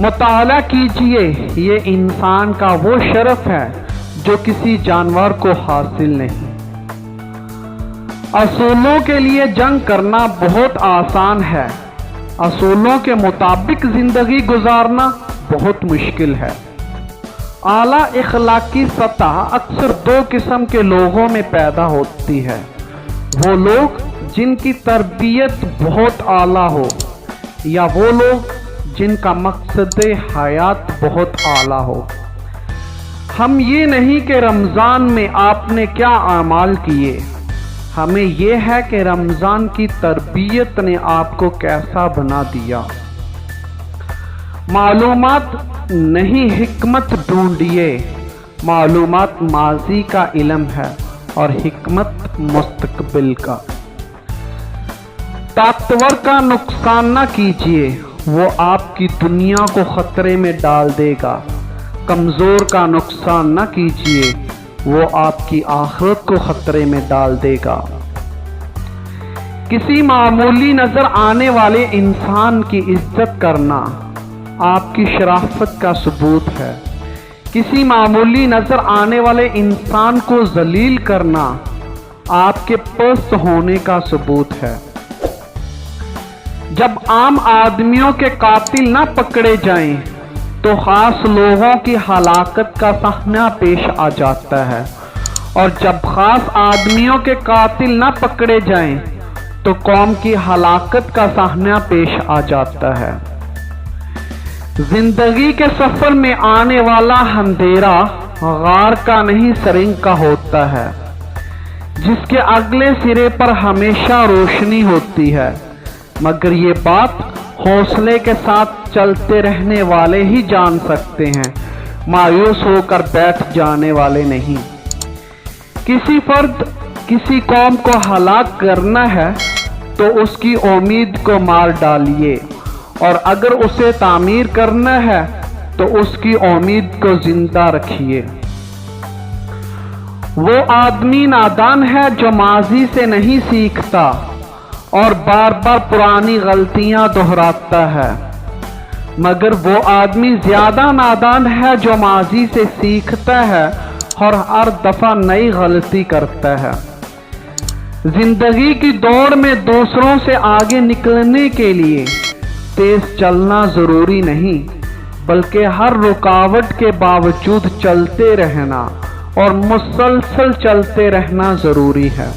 مطالعہ کیجئے، یہ انسان کا وہ شرف ہے جو کسی جانور کو حاصل نہیں۔ اصولوں کے لیے جنگ کرنا بہت آسان ہے، اصولوں کے مطابق زندگی گزارنا بہت مشکل ہے۔ اعلیٰ اخلاقی سطح اکثر دو قسم کے لوگوں میں پیدا ہوتی ہے، وہ لوگ جن کی تربیت بہت اعلیٰ ہو، یا وہ لوگ جن کا مقصد حیات بہت اعلیٰ ہو۔ ہم یہ نہیں کہ رمضان میں آپ نے کیا اعمال کیے، ہمیں یہ ہے کہ رمضان کی تربیت نے آپ کو کیسا بنا دیا۔ معلومات نہیں حکمت ڈھونڈیے، معلومات ماضی کا علم ہے اور حکمت مستقبل کا۔ طاقتور کا نقصان نہ کیجیے، وہ آپ کی دنیا کو خطرے میں ڈال دے گا۔ کمزور کا نقصان نہ کیجیے، وہ آپ کی آخرت کو خطرے میں ڈال دے گا۔ کسی معمولی نظر آنے والے انسان کی عزت کرنا آپ کی شرافت کا ثبوت ہے، کسی معمولی نظر آنے والے انسان کو ذلیل کرنا آپ کے پست ہونے کا ثبوت ہے۔ جب عام آدمیوں کے قاتل نہ پکڑے جائیں تو خاص لوگوں کی ہلاکت کا صحنہ پیش آ جاتا ہے، اور جب خاص آدمیوں کے قاتل نہ پکڑے جائیں تو قوم کی ہلاکت کا صحنہ پیش آ جاتا ہے۔ زندگی کے سفر میں آنے والا اندھیرا غار کا نہیں سرنگ کا ہوتا ہے، جس کے اگلے سرے پر ہمیشہ روشنی ہوتی ہے، مگر یہ بات حوصلے کے ساتھ چلتے رہنے والے ہی جان سکتے ہیں، مایوس ہو کر بیٹھ جانے والے نہیں۔ کسی فرد کسی قوم کو ہلاک کرنا ہے تو اس کی امید کو مار ڈالیے، اور اگر اسے تعمیر کرنا ہے تو اس کی امید کو زندہ رکھیے۔ وہ آدمی نادان ہے جو ماضی سے نہیں سیکھتا اور بار بار پرانی غلطیاں دہراتا ہے، مگر وہ آدمی زیادہ نادان ہے جو ماضی سے سیکھتا ہے اور ہر دفعہ نئی غلطی کرتا ہے۔ زندگی کی دوڑ میں دوسروں سے آگے نکلنے کے لیے تیز چلنا ضروری نہیں، بلکہ ہر رکاوٹ کے باوجود چلتے رہنا اور مسلسل چلتے رہنا ضروری ہے۔